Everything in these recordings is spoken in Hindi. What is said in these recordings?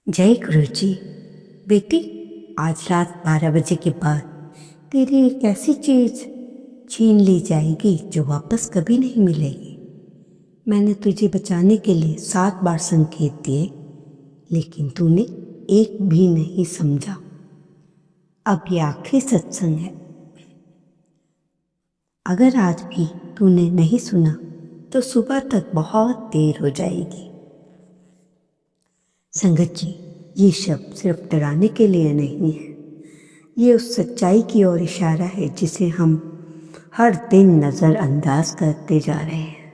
जय गुरु जी। बेटी, आज रात 12 बजे के बाद तेरी एक ऐसी चीज छीन ली जाएगी जो वापस कभी नहीं मिलेगी। मैंने तुझे बचाने के लिए 7 बार संकेत दिए, लेकिन तूने एक भी नहीं समझा। अब ये आखिरी सत्संग है। अगर आज भी तूने नहीं सुना तो सुबह तक बहुत देर हो जाएगी। संगत जी, ये शब्द सिर्फ डराने के लिए नहीं है, ये उस सच्चाई की ओर इशारा है जिसे हम हर दिन नज़रअंदाज करते जा रहे हैं।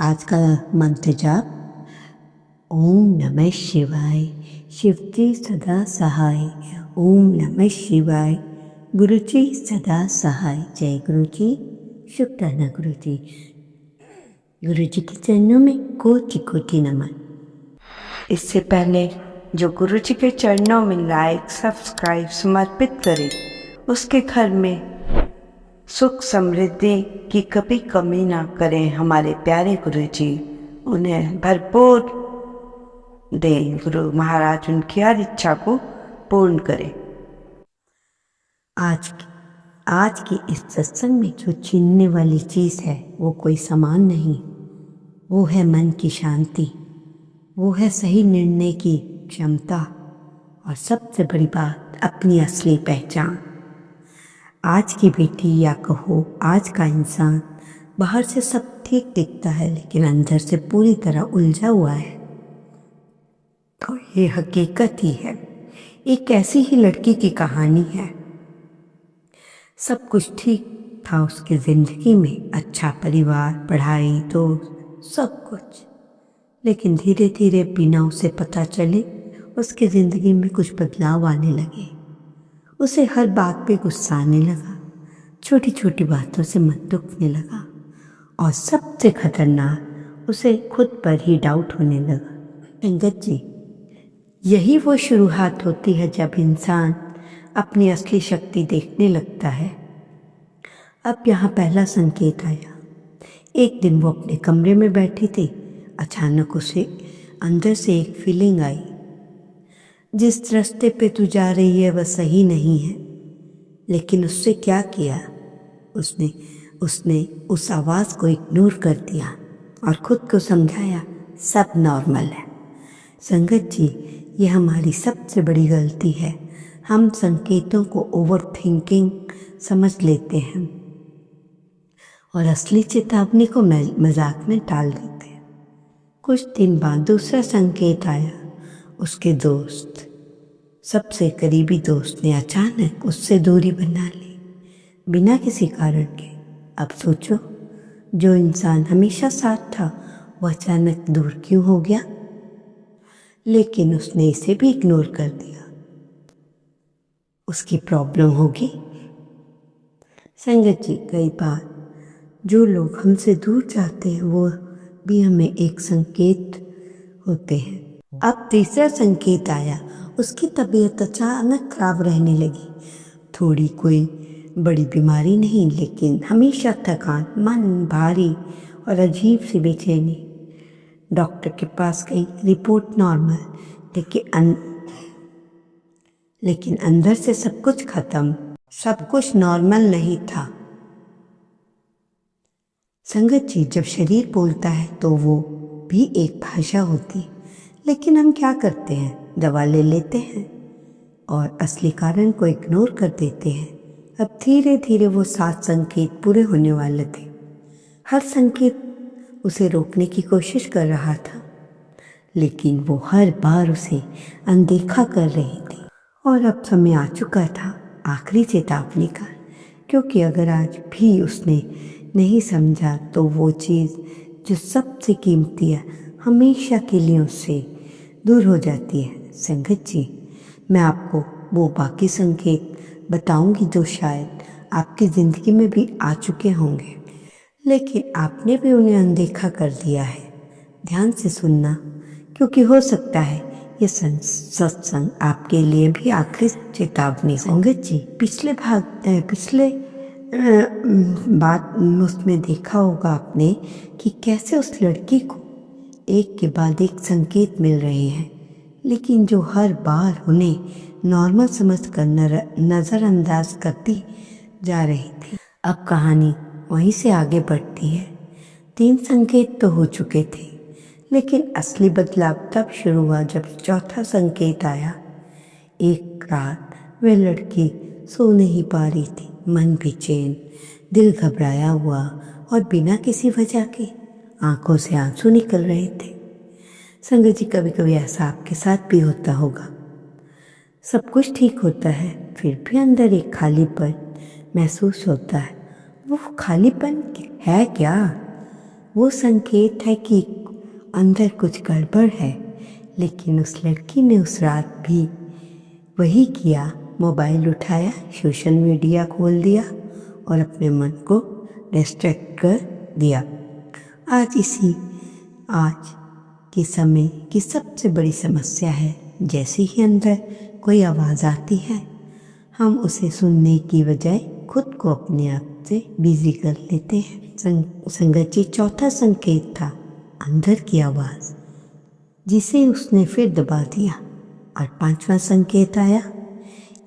आज का मंत्र जाप, ओम नमः शिवाय, शिव जी सदा सहाय। ओम नमः शिवाय, गुरु जी सदा सहाय। जय गुरु जी, शुक्राना गुरु जी। गुरु जी के चरणों में कोटि कोटि नमन। इससे पहले जो गुरु जी के चरणों में लाइक सब्सक्राइब समर्पित करे, उसके घर में सुख समृद्धि की कभी कमी ना करें हमारे प्यारे गुरु जी। उन्हें भरपूर दें, गुरु महाराज उनकी हर इच्छा को पूर्ण करें। आज की इस सत्संग में जो छीनने वाली चीज़ है वो कोई सामान नहीं, वो है मन की शांति, वो है सही निर्णय की क्षमता, और सबसे बड़ी बात अपनी असली पहचान। आज की बेटी या कहो आज का इंसान बाहर से सब ठीक दिखता है, लेकिन अंदर से पूरी तरह उलझा हुआ है। तो ये हकीकत ही है। एक ऐसी ही लड़की की कहानी है। सब कुछ ठीक था उसकी जिंदगी में, अच्छा परिवार, पढ़ाई, दोस्त, सब कुछ। लेकिन धीरे धीरे बिना उसे पता चले उसकी ज़िंदगी में कुछ बदलाव आने लगे। उसे हर बात पे गुस्सा आने लगा, छोटी छोटी बातों से मन दुखने लगा, और सबसे खतरनाक उसे खुद पर ही डाउट होने लगा। संगत जी, यही वो शुरुआत होती है जब इंसान अपनी असली शक्ति देखने लगता है। अब यहाँ पहला संकेत आया। एक दिन वो अपने कमरे में बैठी थी। अचानक उसे अंदर से एक फीलिंग आई, जिस रास्ते पे तू जा रही है वह सही नहीं है। लेकिन उससे क्या किया, उसने उस आवाज़ को इग्नोर कर दिया और खुद को समझाया सब नॉर्मल है। संगत जी, ये हमारी सबसे बड़ी गलती है। हम संकेतों को ओवर थिंकिंग समझ लेते हैं और असली चेतावनी को मजाक में टाल देते हैं। कुछ दिन बाद दूसरा संकेत आया। उसके दोस्त, सबसे करीबी दोस्त ने अचानक उससे दूरी बना ली, बिना किसी कारण के। अब सोचो, जो इंसान हमेशा साथ था वो अचानक दूर क्यों हो गया? लेकिन उसने इसे भी इग्नोर कर दिया। उसकी प्रॉब्लम होगी। संगत जी, कई बार जो लोग हमसे दूर जाते हैं वो भी हमें एक संकेत होते हैं। अब तीसरा संकेत आया। उसकी तबीयत अचानक खराब रहने लगी। थोड़ी कोई बड़ी बीमारी नहीं, लेकिन हमेशा थकान, मन भारी और अजीब सी बेचैनी। डॉक्टर के पास गई, रिपोर्ट नॉर्मल, लेकिन अंदर से सब कुछ खत्म, सब कुछ नॉर्मल नहीं था। संगत जी, जब शरीर बोलता है तो वो भी एक भाषा होती, लेकिन हम क्या करते हैं, दवा ले लेते हैं और असली कारण को इग्नोर कर देते हैं। अब धीरे धीरे वो 7 संकेत पूरे होने वाले थे। हर संकेत उसे रोकने की कोशिश कर रहा था, लेकिन वो हर बार उसे अनदेखा कर रही थी। और अब समय आ चुका था आखिरी चेतावनी का, क्योंकि अगर आज भी उसने नहीं समझा तो वो चीज़ जो सबसे कीमती है हमेशा के लिए उससे दूर हो जाती है। संगत जी, मैं आपको वो बाकी संकेत बताऊंगी जो शायद आपकी ज़िंदगी में भी आ चुके होंगे, लेकिन आपने भी उन्हें अनदेखा कर दिया है। ध्यान से सुनना, क्योंकि हो सकता है ये सत्संग आपके लिए भी आखिरी चेतावनी। संगत जी, पिछले बात उसमें देखा होगा आपने कि कैसे उस लड़की को एक के बाद एक संकेत मिल रहे हैं, लेकिन जो हर बार उन्हें नॉर्मल समझकर नज़रअंदाज करती जा रही थी। अब कहानी वहीं से आगे बढ़ती है। 3 संकेत तो हो चुके थे, लेकिन असली बदलाव तब शुरू हुआ जब चौथा संकेत आया। एक रात वह लड़की सो नहीं पा रही थी, मन बेचैन, दिल घबराया हुआ और बिना किसी वजह के आंखों से आंसू निकल रहे थे। संगत जी, कभी कभी ऐसा आपके साथ भी होता होगा। सब कुछ ठीक होता है, फिर भी अंदर एक खालीपन महसूस होता है। वो खालीपन है क्या? वो संकेत है कि अंदर कुछ गड़बड़ है। लेकिन उस लड़की ने उस रात भी वही किया। मोबाइल उठाया, सोशल मीडिया खोल दिया और अपने मन को डिस्ट्रैक्ट कर दिया। आज के समय की सबसे बड़ी समस्या है, जैसे ही अंदर कोई आवाज़ आती है, हम उसे सुनने की बजाय खुद को अपने आप से बिजी कर लेते हैं। संगत जी, चौथा संकेत था अंदर की आवाज़, जिसे उसने फिर दबा दिया। और 5वां संकेत आया।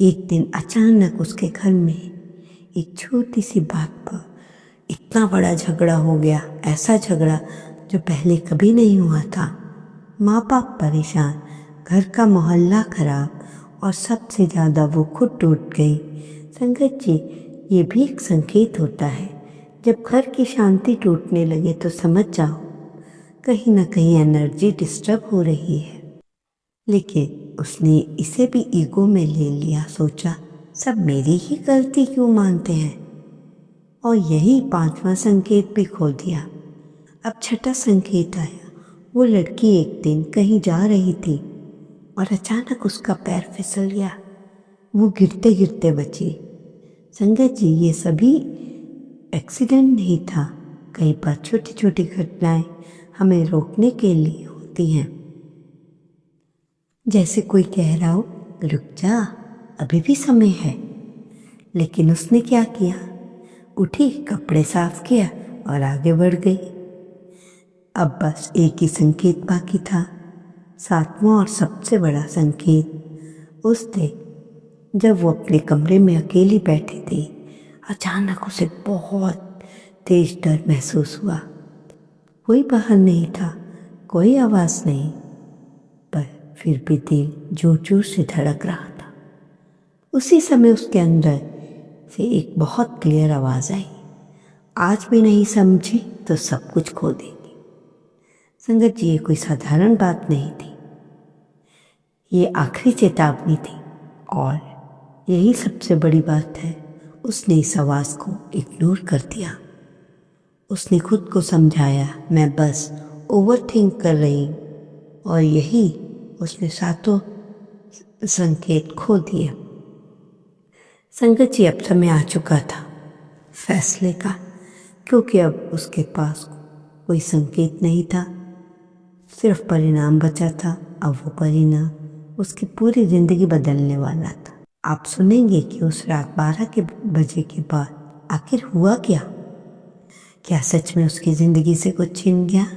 एक दिन अचानक उसके घर में एक छोटी सी बात पर इतना बड़ा झगड़ा हो गया, ऐसा झगड़ा जो पहले कभी नहीं हुआ था। माँ बाप परेशान, घर का मोहल्ला खराब और सबसे ज़्यादा वो खुद टूट गई। संगत जी, ये भी एक संकेत होता है। जब घर की शांति टूटने लगे तो समझ जाओ कहीं ना कहीं एनर्जी डिस्टर्ब हो रही है। लेकिन उसने इसे भी ईगो में ले लिया, सोचा सब मेरी ही गलती क्यों मानते हैं, और यही 5वां संकेत भी खो दिया। अब 6ठा संकेत आया। वो लड़की एक दिन कहीं जा रही थी और अचानक उसका पैर फिसल गया। वो गिरते गिरते बची। संगत जी, ये सभी एक्सीडेंट नहीं था। कई बार छोटी छोटी घटनाएं हमें रोकने के लिए होती हैं। जैसे कोई कह रहा हो, रुक जा, अभी भी समय है। लेकिन उसने क्या किया? उठी, कपड़े साफ किया और आगे बढ़ गई। अब बस एक ही संकेत बाकी था, 7वां और सबसे बड़ा संकेत। उस दिन जब वो अपने कमरे में अकेली बैठी थी, अचानक उसे बहुत तेज डर महसूस हुआ। कोई बाहर नहीं था, कोई आवाज़ नहीं, पर फिर भी दिल जोर जोर से धड़क रहा था। उसी समय उसके अंदर से एक बहुत क्लियर आवाज़ आई, आज भी नहीं समझी तो सब कुछ खो देगी। संगत जी, ये कोई साधारण बात नहीं थी, ये आखिरी चेतावनी थी। और यही सबसे बड़ी बात है, उसने इस आवाज़ को इग्नोर कर दिया। उसने खुद को समझाया, मैं बस ओवरथिंक कर रही हूँ, और यही उसने 7 संकेत खो दिए। संगत जी, अब समय आ चुका था फैसले का, क्योंकि अब उसके पास कोई संकेत नहीं था, सिर्फ परिणाम बचा था। अब वो परिणाम उसकी पूरी ज़िंदगी बदलने वाला था। आप सुनेंगे कि उस रात 12 बजे के बाद आखिर हुआ क्या? क्या सच में उसकी ज़िंदगी से कुछ छिन गया,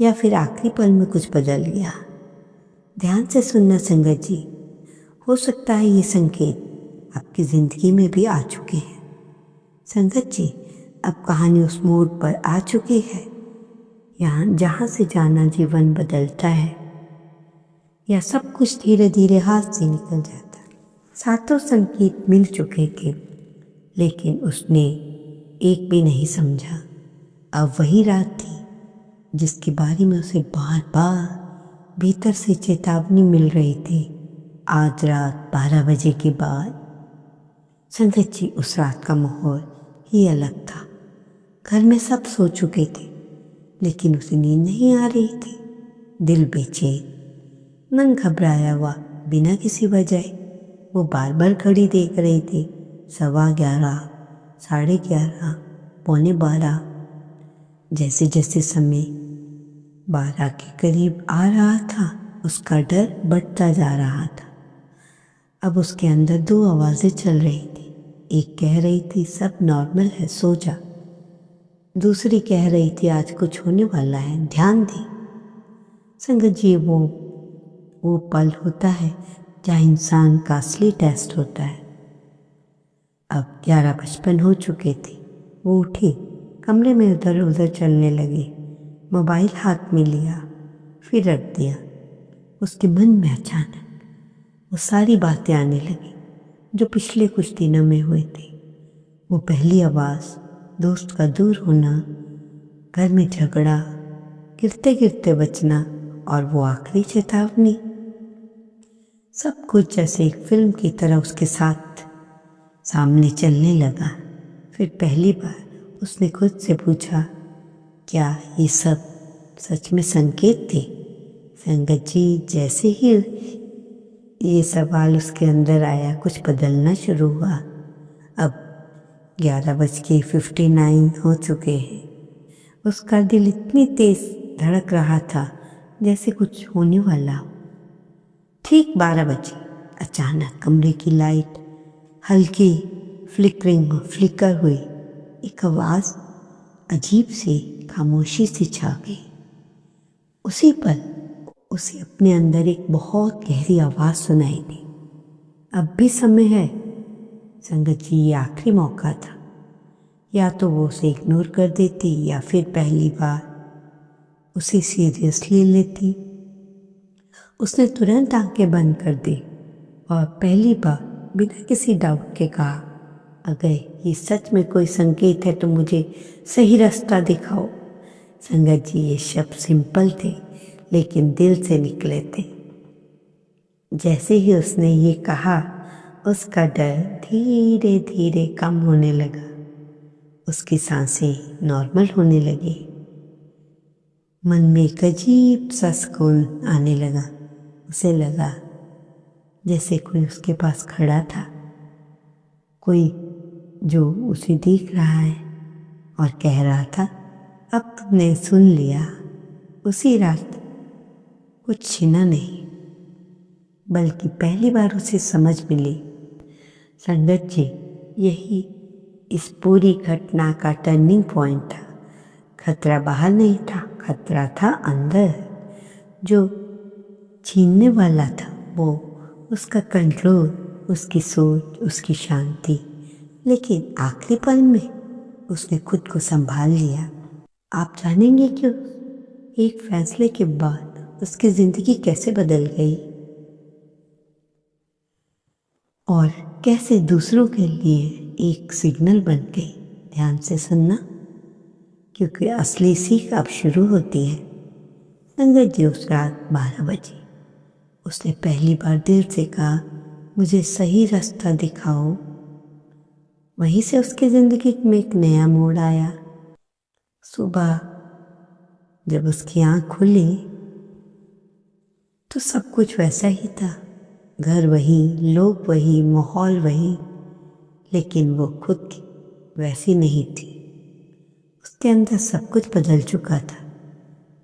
या फिर आखिरी पल में कुछ बदल गया? ध्यान से सुनना संगत जी, हो सकता है ये संकेत आपकी ज़िंदगी में भी आ चुके हैं। संगत जी, अब कहानी उस मोड़ पर आ चुकी है, यहाँ जहाँ से जाना जीवन बदलता है, या सब कुछ धीरे धीरे हाथ से निकल जाता है। 7 संकेत मिल चुके थे, लेकिन उसने एक भी नहीं समझा। अब वही रात थी जिसके बारे में उसे बार बार भीतर से चेतावनी मिल रही थी, आज रात 12 बजे के बाद। संगत जी, उस रात का माहौल ही अलग था। घर में सब सो चुके थे, लेकिन उसे नींद नहीं आ रही थी। दिल बेचैन, मन घबराया हुआ बिना किसी वजह। वो बार बार घड़ी देख रही थी, 11:15, 11:30, 11:45। जैसे जैसे समय 12 के करीब आ रहा था, उसका डर बढ़ता जा रहा था। अब उसके अंदर 2 आवाज़ें चल रही थी। एक कह रही थी, सब नॉर्मल है, सो जा। दूसरी कह रही थी, आज कुछ होने वाला है, ध्यान दे। संगत जी, वो वो पल होता है जहाँ इंसान का असली टेस्ट होता है। अब 11:55 हो चुके थे। वो उठी, कमरे में उधर उधर चलने लगी, मोबाइल हाथ में लिया, फिर रख दिया। उसके मन में अचानक वो सारी बातें आने लगी जो पिछले कुछ दिनों में हुई थी। वो पहली आवाज़, दोस्त का दूर होना, घर में झगड़ा, गिरते गिरते बचना, और वो आखिरी चेतावनी। सब कुछ जैसे एक फिल्म की तरह उसके साथ सामने चलने लगा। फिर पहली बार उसने खुद से पूछा, क्या ये सब सच में संकेत थे? संगत जी, जैसे ही ये सवाल उसके अंदर आया, कुछ बदलना शुरू हुआ। अब 11:59 हो चुके हैं। उसका दिल इतनी तेज धड़क रहा था जैसे कुछ होने वाला हो। ठीक 12 बजे अचानक कमरे की लाइट हल्की फ्लिकर हुई। एक आवाज़ अजीब सी खामोशी सी छा गई। उसी पल उसे अपने अंदर एक बहुत गहरी आवाज़ सुनाई दी, अब भी समय है संगत जी, ये आखिरी मौका था। या तो वो उसे इग्नोर कर देती या फिर पहली बार उसे सीरियसली लेती। उसने तुरंत आंखें बंद कर दी और पहली बार बिना किसी डाउट के कहा, अगर ये सच में कोई संकेत है तो मुझे सही रास्ता दिखाओ। संगत जी, ये शब्द सिंपल थे लेकिन दिल से निकले थे। जैसे ही उसने ये कहा, उसका डर धीरे धीरे कम होने लगा। उसकी सांसें नॉर्मल होने लगी। मन में एक अजीब सा सुकून आने लगा। उसे लगा जैसे कोई उसके पास खड़ा था, कोई जो उसे देख रहा है और कह रहा था, अब तुमने सुन लिया। उसी रात कुछ छीना नहीं, बल्कि पहली बार उसे समझ मिली। संगत जी, यही इस पूरी घटना का टर्निंग पॉइंट था। खतरा बाहर नहीं था, खतरा था अंदर। जो छीनने वाला था वो उसका कंट्रोल, उसकी सोच, उसकी शांति। लेकिन आखिरी पल में उसने खुद को संभाल लिया। आप जानेंगे क्यों? एक फैसले के बाद उसकी जिंदगी कैसे बदल गई और कैसे दूसरों के लिए एक सिग्नल बन गई। ध्यान से सुनना, क्योंकि असली सीख अब शुरू होती है। संगत जी, उस रात 12 बजे उसने पहली बार दिल से कहा, मुझे सही रास्ता दिखाओ। वहीं से उसकी जिंदगी में एक नया मोड़ आया। सुबह जब उसकी आँख खुली तो सब कुछ वैसा ही था। घर वही, लोग वही, माहौल वही, लेकिन वो खुद वैसी नहीं थी। उसके अंदर सब कुछ बदल चुका था।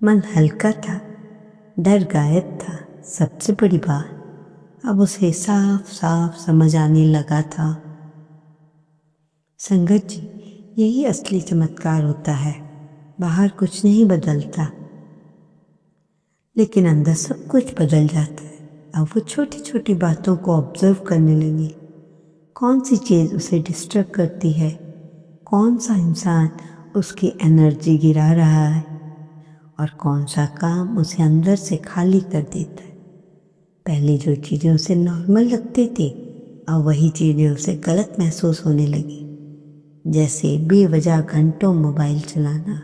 मन हल्का था, डर गायब था। सबसे बड़ी बात, अब उसे साफ साफ समझ आने लगा था। संगत जी, यही असली चमत्कार होता है। बाहर कुछ नहीं बदलता, लेकिन अंदर सब कुछ बदल जाता है। अब वो छोटी छोटी बातों को ऑब्जर्व करने लगी। कौन सी चीज़ उसे डिस्टर्ब करती है, कौन सा इंसान उसकी एनर्जी गिरा रहा है और कौन सा काम उसे अंदर से खाली कर देता है। पहले जो चीज़ें उसे नॉर्मल लगती थी, अब वही चीज़ें उसे गलत महसूस होने लगी। जैसे बेवजह घंटों मोबाइल चलाना,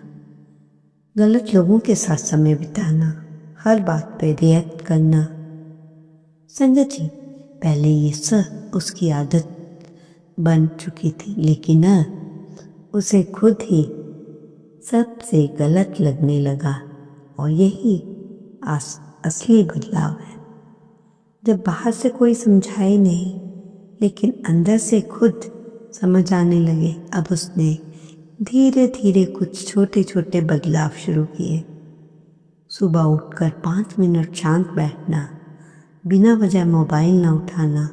गलत लोगों के साथ समय बिताना, हर बात पे रिएक्ट करना। संगत जी, पहले ये सब उसकी आदत बन चुकी थी, लेकिन अब उसे खुद ही सबसे गलत लगने लगा। और यही असली बदलाव है। जब बाहर से कोई समझाए नहीं, लेकिन अंदर से खुद समझ आने लगे। अब उसने धीरे धीरे कुछ छोटे छोटे बदलाव शुरू किए। सुबह उठकर 5 मिनट शांत बैठना, बिना वजह मोबाइल ना उठाना,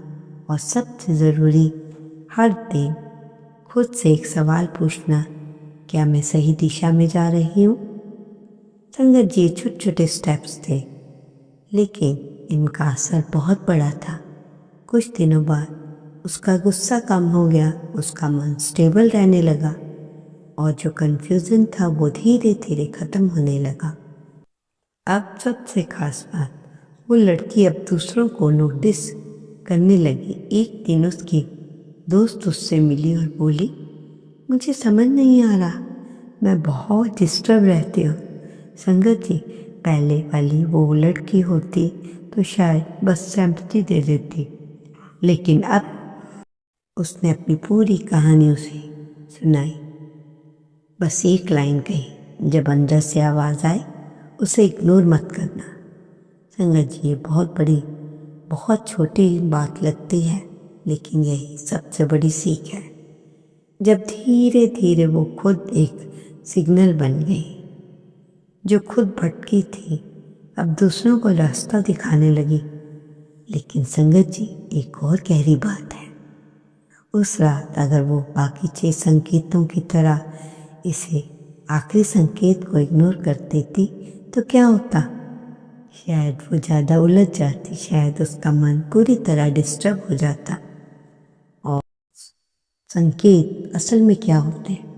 और सबसे ज़रूरी, हर दिन खुद से एक सवाल पूछना, क्या मैं सही दिशा में जा रही हूँ? संगत जी, छोटे छोटे स्टेप्स थे, लेकिन इनका असर बहुत बड़ा था। कुछ दिनों बाद उसका गुस्सा कम हो गया, उसका मन स्टेबल रहने लगा और जो कन्फ्यूज़न था वो धीरे धीरे ख़त्म होने लगा। अब सबसे खास बात, वो लड़की अब दूसरों को नोटिस करने लगी। एक दिन उसकी दोस्त उससे मिली और बोली, मुझे समझ नहीं आ रहा, मैं बहुत डिस्टर्ब रहती हूँ। संगत जी, पहले वाली वो लड़की होती तो शायद बस सिंपैथी दे देती, लेकिन अब उसने अपनी पूरी कहानी उसे सुनाई। बस एक लाइन कही, जब अंदर से आवाज़ आए उसे इग्नोर मत करना। संगत जी, ये बहुत बड़ी, बहुत छोटी बात लगती है, लेकिन यही सबसे बड़ी सीख है। जब धीरे धीरे वो खुद एक सिग्नल बन गई, जो खुद भटकी थी अब दूसरों को रास्ता दिखाने लगी। लेकिन संगत जी, एक और गहरी बात है, उस रात अगर वो बाकी 6 संकेतों की तरह इसे आखिरी संकेत को इग्नोर कर देती तो क्या होता? शायद वो ज़्यादा उलझ जाती, शायद उसका मन पूरी तरह डिस्टर्ब हो जाता। और संकेत असल में क्या होते हैं?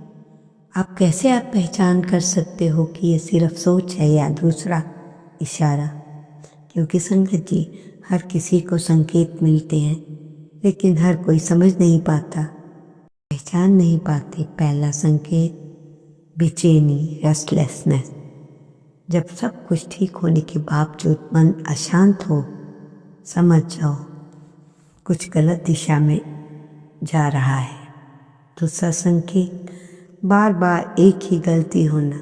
आप पहचान कर सकते हो कि ये सिर्फ सोच है या दूसरा इशारा? क्योंकि संगत जी, हर किसी को संकेत मिलते हैं, लेकिन हर कोई समझ नहीं पाता, पहचान नहीं पाते। पहला संकेत बेचैनी, रेस्टलेसनेस। जब सब कुछ ठीक होने के बावजूद मन अशांत हो, समझ जाओ कुछ गलत दिशा में जा रहा है। दूसरा संकेत बार बार एक ही गलती होना।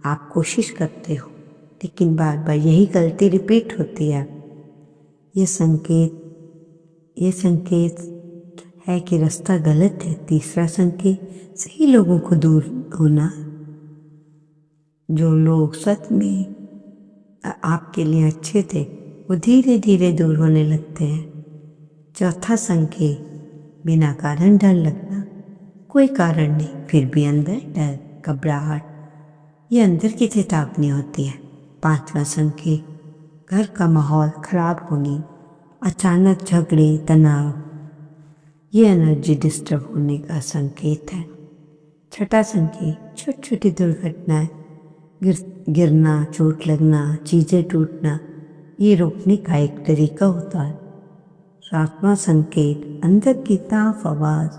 आप कोशिश करते हो लेकिन बार बार यही गलती रिपीट होती है। ये संकेत है कि रास्ता गलत है। तीसरा संकेत सही लोगों को दूर होना। जो लोग सच में आपके लिए अच्छे थे वो धीरे धीरे दूर होने लगते हैं। चौथा संकेत बिना कारण डर लगना। कोई कारण नहीं, फिर भी अंदर डर, घबराहट, ये अंदर की चेतावनी होती है। पांचवा संकेत घर का माहौल खराब होने, अचानक झगड़े, तनाव, ये एनर्जी डिस्टर्ब होने का संकेत है। छठा संकेत छोटी छोटी दुर्घटनाएं, गिरना, चोट लगना, चीज़ें टूटना, ये रोकने का एक तरीका होता है। सातवां संकेत अंदर की साफ आवाज़,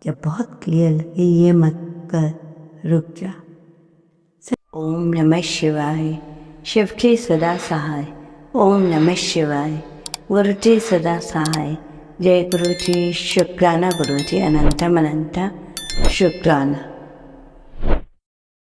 जब बहुत क्लियर लगे ये मत कर, रुक जा। ओम नमः शिवाय। शिव के सदा सहाय। ओम नमः शिवाय। गुरु जी सदा सहाय। जय गुरु जी। शुक्राना गुरु जी, अनंतम अनंत शुक्राना।